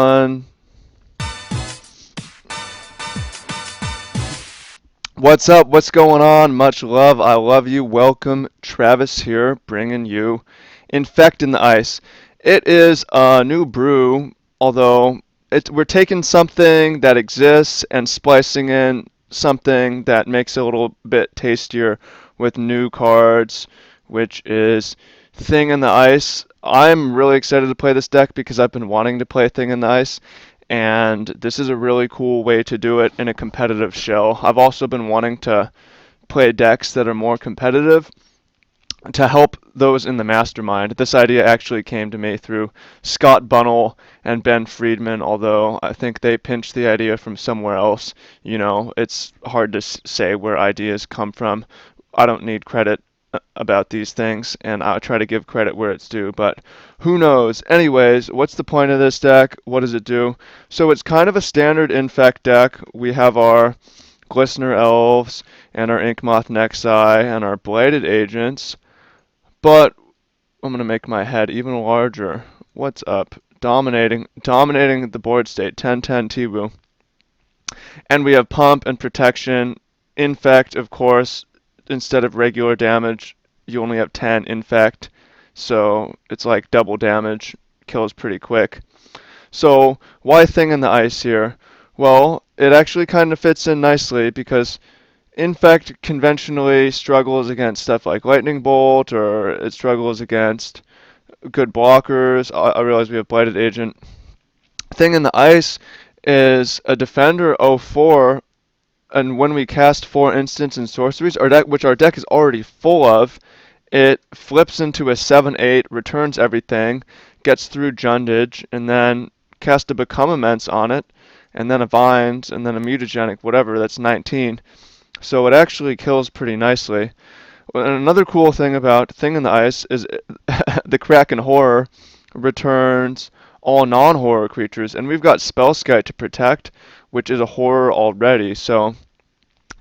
On What's up? What's going on? Much love. I love you. Welcome. Travis here, bringing you Infect in the Ice. It is a new brew, although we're taking something that exists and splicing in something that makes it a little bit tastier with new cards, which is Thing in the Ice. I'm really excited to play this deck because I've been wanting to play Thing in the Ice, and this is a really cool way to do it in a competitive shell. I've also been wanting to play decks that are more competitive to help those in the mastermind. This idea actually came to me through Scott Bunnell and Ben Friedman, although I think they pinched the idea from somewhere else. You know, it's hard to say where ideas come from. I don't need credit about these things, and I'll try to give credit where it's due, but who knows? Anyways, what's the point of this deck? What does it do? So it's kind of a standard Infect deck. We have our Glistener Elves and our Inkmoth Nexi and our Blighted Agents, but I'm gonna make my head even larger. What's up? Dominating the board state. 10-10 Tibu. And we have Pump and Protection. Infect, of course, instead of regular damage, you only have 10 Infect. So it's like double damage. Kills pretty quick. So why Thing in the Ice here? Well, it actually kind of fits in nicely because Infect conventionally struggles against stuff like Lightning Bolt, or it struggles against good blockers. I realize we have Blighted Agent. Thing in the Ice is a Defender 04, and when we cast 4 instants and sorceries, which our deck is already full of, it flips into a 7/8, returns everything, gets through Jundage, and then cast a Become Immense on it, and then a Vines, and then a Mutagenic, whatever, that's 19. So it actually kills pretty nicely. And another cool thing about Thing in the Ice is the Kraken Horror returns all non-horror creatures, and we've got Spellskite to protect, which is a horror already, so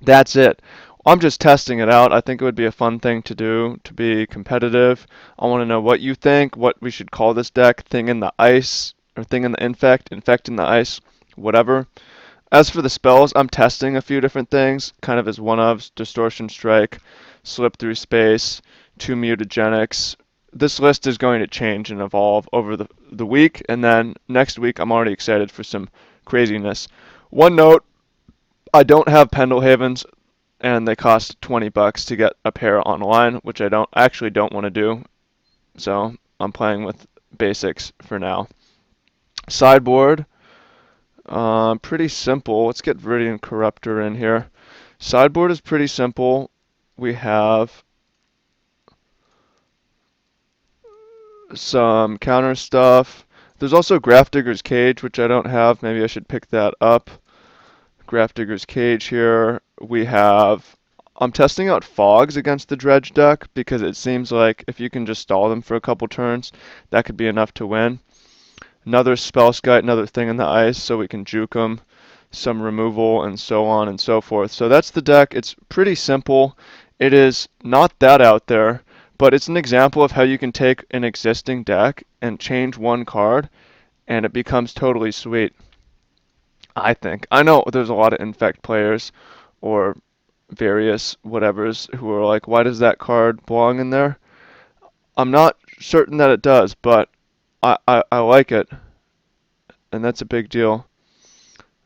that's it. I'm just testing it out. I think it would be a fun thing to do, to be competitive. I want to know what you think, what we should call this deck, Thing in the Ice, or Thing in the Infect, Infect in the Ice, whatever. As for the spells, I'm testing a few different things, kind of as one-ofs: Distortion Strike, Slip Through Space, 2 Mutagenics. This list is going to change and evolve over the week, and then next week I'm already excited for some craziness. One note, I don't have Pendlehavens, and they cost $20 to get a pair online, which I don't want to do, so I'm playing with basics for now. Sideboard. Pretty simple. Let's get Viridian Corruptor in here. Sideboard is pretty simple. We have some counter stuff. There's also Grafdigger's Cage, which I don't have. Maybe I should pick that up. Grafdigger's Cage here. I'm testing out Fogs against the Dredge deck because it seems like if you can just stall them for a couple turns, that could be enough to win. Another Spellskite, another Thing in the Ice, so we can juke them, some removal, and so on and so forth. So that's the deck. It's pretty simple. It is not that out there, but it's an example of how you can take an existing deck and change one card, and it becomes totally sweet, I think. I know there's a lot of Infect players or various whatevers who are like, why does that card belong in there? I'm not certain that it does, but I like it, and that's a big deal.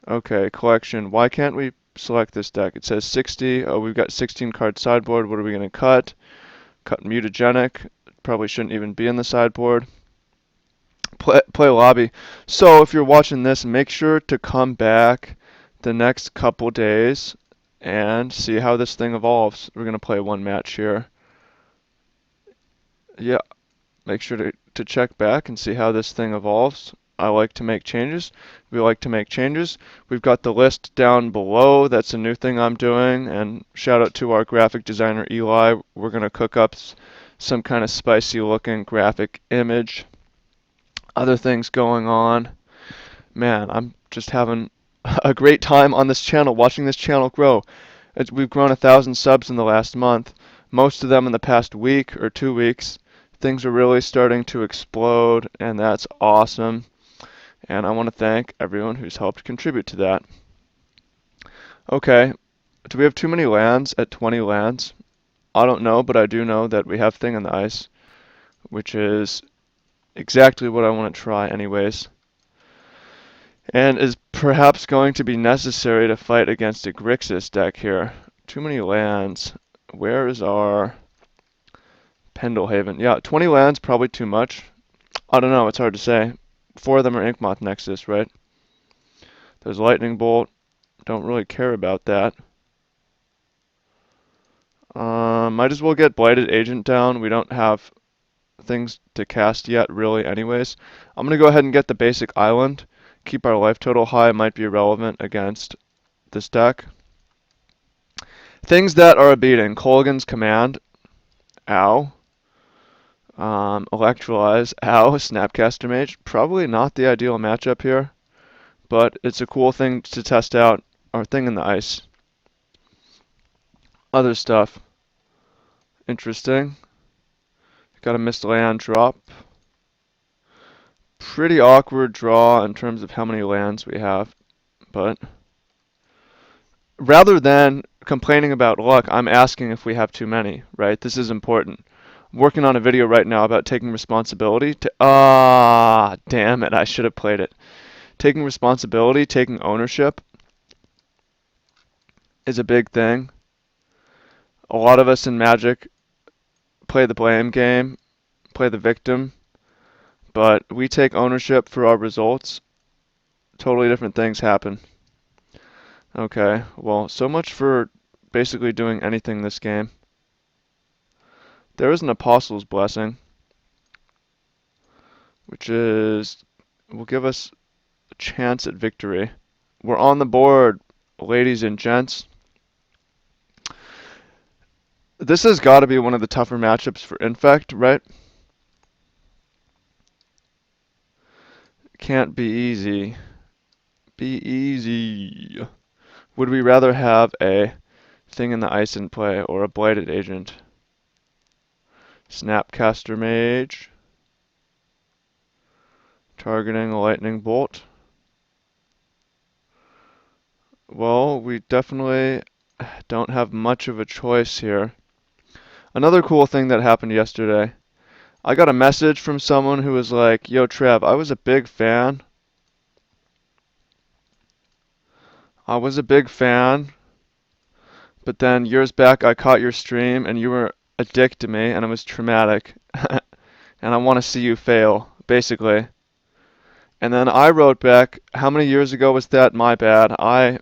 Okay, collection. Why can't we select this deck? It says 60. Oh, we've got 16 card sideboard. What are we going to cut? Cut Mutagenic. Probably shouldn't even be in the sideboard. Play lobby. So if you're watching this, make sure to come back the next couple days and see how this thing evolves. We're going to play one match here. Yeah, make sure to check back and see how this thing evolves. I like to make changes. We like to make changes. We've got the list down below. That's a new thing I'm doing. And shout out to our graphic designer, Eli. We're going to cook up some kind of spicy looking graphic image. Other things going on. Man, I'm just having a great time on this channel, watching this channel grow. We've grown 1,000 subs in the last month, most of them in the past week or 2 weeks. Things are really starting to explode, and that's awesome. And I want to thank everyone who's helped contribute to that. Okay, do we have too many lands at 20 lands? I don't know, but I do know that we have Thing in the Ice, which is exactly what I want to try anyways. And is perhaps going to be necessary to fight against a Grixis deck here. Too many lands. Where is our Pendlehaven? Yeah, 20 lands, probably too much. I don't know, it's hard to say. 4 of them are Inkmoth Nexus, right? There's Lightning Bolt. Don't really care about that. Might as well get Blighted Agent down. We don't have things to cast yet, really, anyways. I'm going to go ahead and get the basic island. Keep our life total high. Might be irrelevant against this deck. Things that are a beating. Colgan's Command. Ow. Electrolyze. Ow. Snapcaster Mage. Probably not the ideal matchup here, but it's a cool thing to test out. Our Thing in the Ice. Other stuff. Interesting. Got a missed land drop. Pretty awkward draw in terms of how many lands we have, but rather than complaining about luck, I'm asking if we have too many, right? This is important. I'm working on a video right now about taking responsibility to, damn it, I should have played it. Taking responsibility, taking ownership is a big thing. A lot of us in Magic play the blame game, play the victim, but we take ownership for our results. Totally different things happen. Okay, well, so much for basically doing anything this game. There is an Apostle's Blessing, which will give us a chance at victory. We're on the board, ladies and gents. This has got to be one of the tougher matchups for Infect, right? Can't be easy. Be easy. Would we rather have a Thing in the Ice in play or a Blighted Agent? Snapcaster Mage. Targeting a Lightning Bolt. Well, we definitely don't have much of a choice here. Another cool thing that happened yesterday. I got a message from someone who was like, "Yo, Trev, I was a big fan. I was a big fan, but then years back I caught your stream and you were a dick to me and it was traumatic. And I want to see you fail, basically." And then I wrote back, "How many years ago was that? My bad. I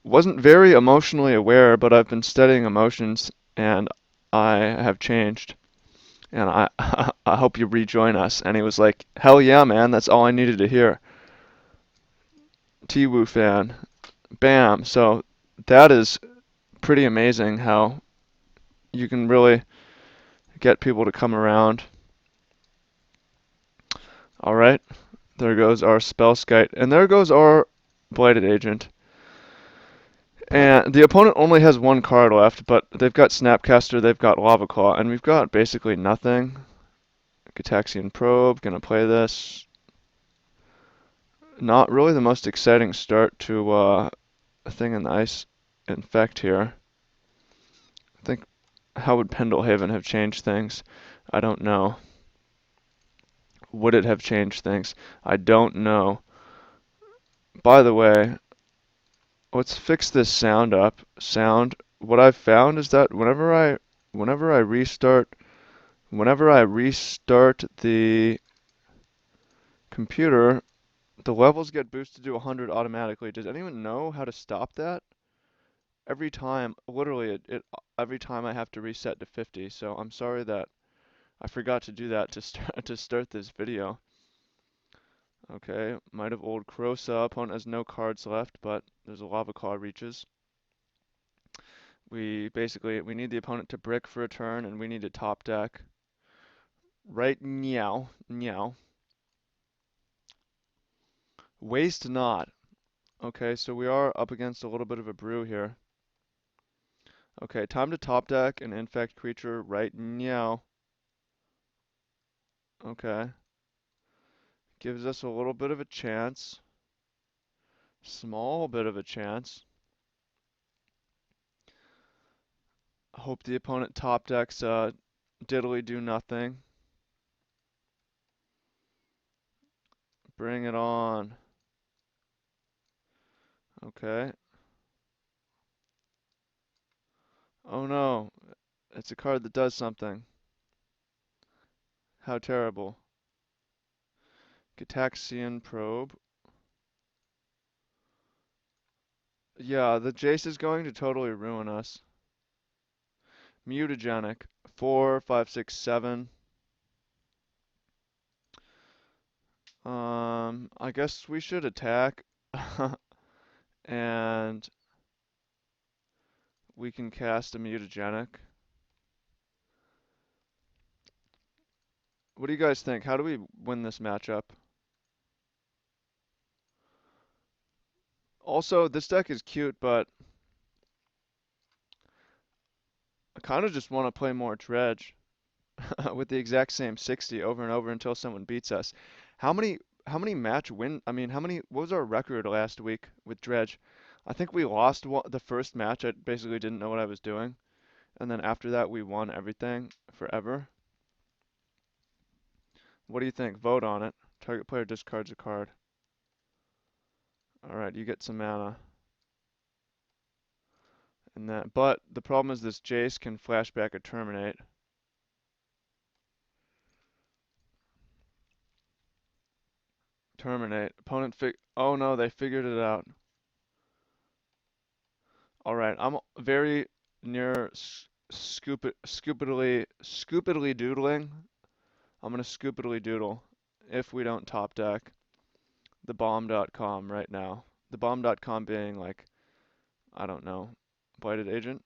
wasn't very emotionally aware, but I've been studying emotions and I have changed. And I I hope you rejoin us." And he was like, "Hell yeah, man, that's all I needed to hear." T-Woo fan. Bam. So that is pretty amazing how you can really get people to come around. Alright, there goes our Spellskite. And there goes our Blighted Agent. And the opponent only has one card left, but they've got Snapcaster, they've got Lava Claw, and we've got basically nothing. Gataxian Probe, gonna play this. Not really the most exciting start to a Thing in the Ice Infect here. I think, how would Pendlehaven have changed things? I don't know. Would it have changed things? I don't know. By the way, let's fix this sound up. Sound. What I've found is that whenever I restart the computer, the levels get boosted to 100 automatically. Does anyone know how to stop that? Every time, literally, every time I have to reset to 50. So I'm sorry that I forgot to do that to start this video. Okay, might have old Krosa. Opponent has no cards left, but there's a Lava Claw reaches. We need the opponent to brick for a turn, and we need to top deck. Right, meow, meow. Waste not. Okay, so we are up against a little bit of a brew here. Okay, time to top deck an infect creature right meow. Okay. Gives us a little bit of a chance. Small bit of a chance. Hope the opponent top decks diddly do nothing. Bring it on. Okay. Oh no. It's a card that does something. How terrible. Gitaxian Probe. Yeah, the Jace is going to totally ruin us. Mutagenic. 4, 5, 6, 7. I guess we should attack. And we can cast a mutagenic. What do you guys think? How do we win this matchup? Also, this deck is cute, but I kind of just want to play more Dredge with the exact same 60 over and over until someone beats us. How many match win? I mean, what was our record last week with Dredge? I think we lost the first match. I basically didn't know what I was doing. And then after that, we won everything forever. What do you think? Vote on it. Target player discards a card. All right, you get some mana. And that, but the problem is this Jace can flashback or terminate. Terminate. Oh no, they figured it out. All right, I'm very near scoopidly doodling. I'm gonna scoopidly doodle if we don't top deck the bomb.com right now. The bomb.com being like, I don't know, Blighted Agent.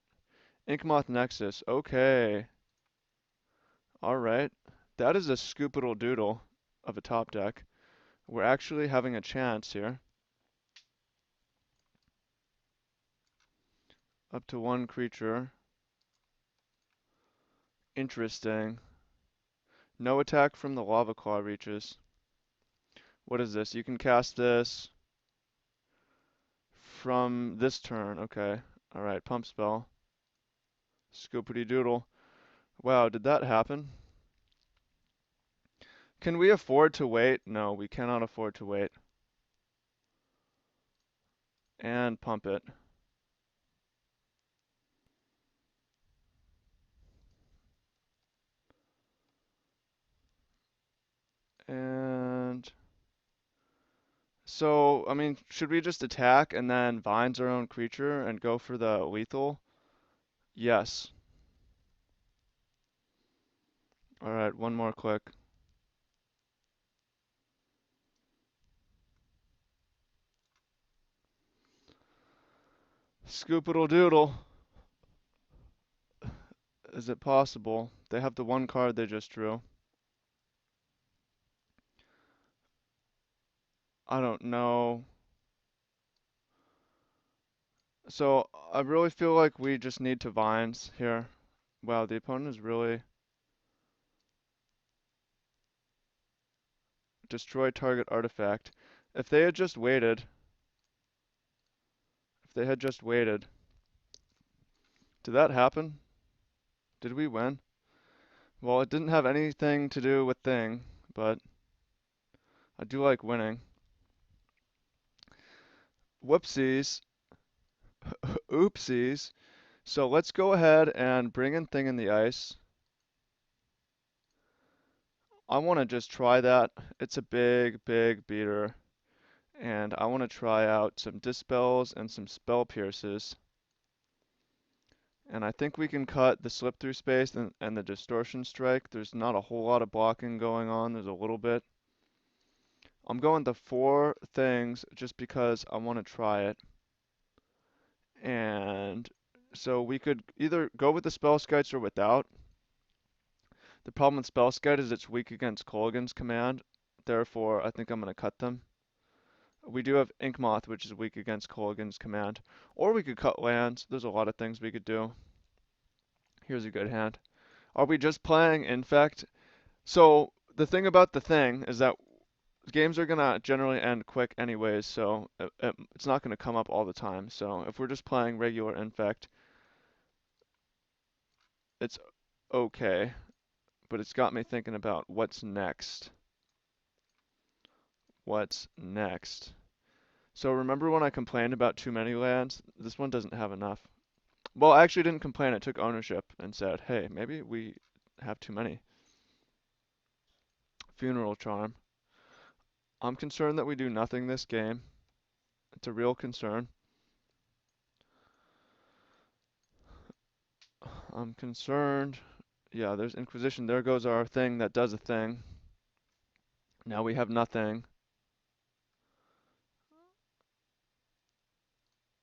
Inkmoth Nexus. Okay. All right. That is a scoopidle doodle of a top deck. We're actually having a chance here. Up to one creature. Interesting. No attack from the Lava Claw reaches. What is this? You can cast this from this turn. Okay. Alright, pump spell. Scoopity doodle. Wow, did that happen? Can we afford to wait? No, we cannot afford to wait. And pump it. And so, I mean, should we just attack and then Vines our own creature and go for the lethal? Yes. Alright, one more click. Scoopidle doodle. Is it possible? They have the one card they just drew. I don't know. So I really feel like we just need to Vines here. Wow, the opponent is really destroy target artifact. If they had just waited, if they had just waited, did that happen? Did we win? Well, it didn't have anything to do with thing, but I do like winning. Whoopsies. Oopsies. So let's go ahead and bring in Thing in the Ice. I want to just try that. It's a big, big beater. And I want to try out some Dispels and some Spell Pierces. And I think we can cut the slip through space and the distortion strike. There's not a whole lot of blocking going on. There's a little bit. I'm going the 4 things just because I want to try it. And so we could either go with the Spell Skites or without. The problem with Spell Skite is it's weak against Kolaghan's command. Therefore, I think I'm going to cut them. We do have Inkmoth, which is weak against Kolaghan's command. Or we could cut lands. There's a lot of things we could do. Here's a good hand. Are we just playing Infect? So the thing about the thing is that games are gonna generally end quick anyways, so it's not gonna come up all the time. So if we're just playing regular Infect, it's okay. But it's got me thinking about what's next. What's next? So remember when I complained about too many lands? This one doesn't have enough. Well, I actually didn't complain. I took ownership and said, hey, maybe we have too many. Funeral Charm. I'm concerned that we do nothing this game. It's a real concern. I'm concerned. Yeah, there's Inquisition. There goes our thing that does a thing. Now we have nothing.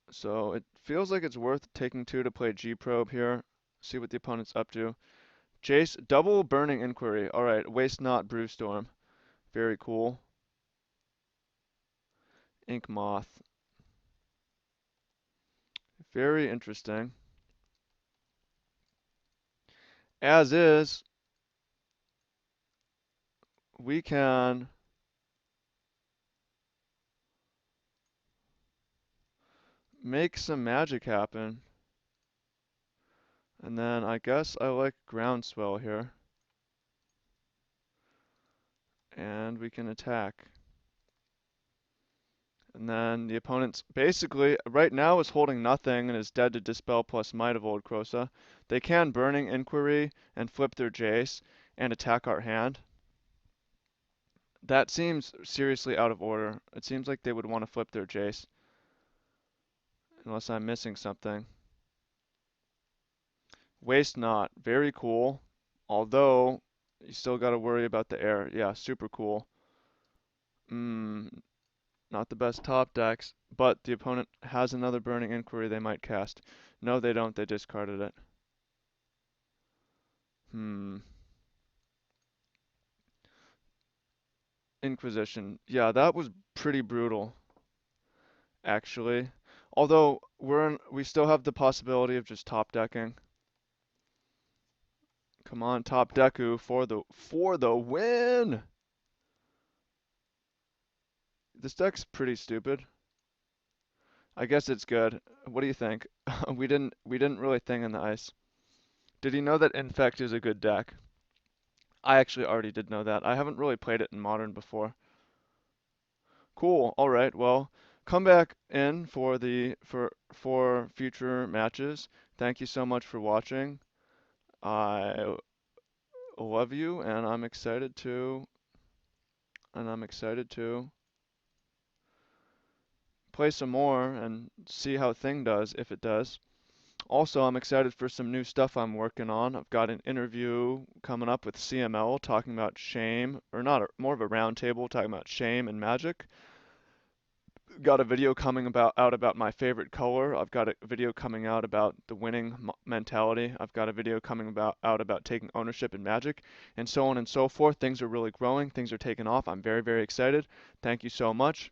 So it feels like it's worth taking two to play G-Probe here. See what the opponent's up to. Jace, double Burning Inquiry. Alright, Waste Not Brewstorm. Very cool. Ink Moth. Very interesting. As is, we can make some magic happen. And then I guess I like Groundswell here. And we can attack. And then the opponent's basically right now is holding nothing and is dead to Dispel plus Might of Old Krosa. They can Burning Inquiry and flip their Jace and attack our hand. That seems seriously out of order. It seems like they would want to flip their Jace. Unless I'm missing something. Waste Not. Very cool. Although, you still got to worry about the air. Yeah, super cool. Not the best top decks, but the opponent has another Burning Inquiry they might cast. No, they don't. They discarded it. Inquisition. Yeah, that was pretty brutal, actually. Although we still have the possibility of just top decking. Come on, top Deku for the win. This deck's pretty stupid. I guess it's good. What do you think? we didn't really thing in the ice. Did you know that Infect is a good deck? I actually already did know that. I haven't really played it in Modern before. Cool. All right. Well, come back in for for future matches. Thank you so much for watching. I love you, and I'm excited to play some more and see how Thing does if it does. Also, I'm excited for some new stuff I'm working on. I've got an interview coming up with CML talking about shame, or not, more of a roundtable talking about shame and magic. Got a video coming out about my favorite color. I've got a video coming out about the winning mentality. I've got a video coming out about taking ownership in Magic, and so on and so forth. Things are really growing. Things are taking off. I'm very, very excited. Thank you so much.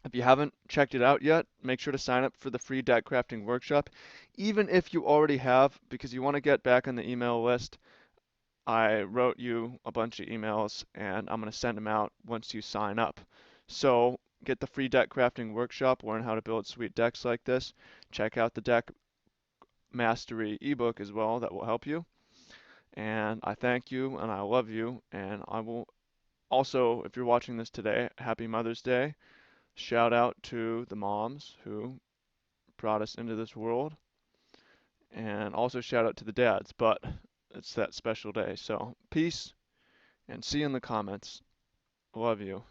If you haven't checked it out yet, make sure to sign up for the free deck crafting workshop. Even if you already have, because you want to get back on the email list, I wrote you a bunch of emails and I'm going to send them out once you sign up. So get the free deck crafting workshop, learn how to build sweet decks like this. Check out the deck mastery ebook as well, that will help you. And I thank you and I love you. And I will also, if you're watching this today, happy Mother's Day. Shout out to the moms who brought us into this world. And also shout out to the dads, but it's that special day. So peace and see you in the comments. Love you.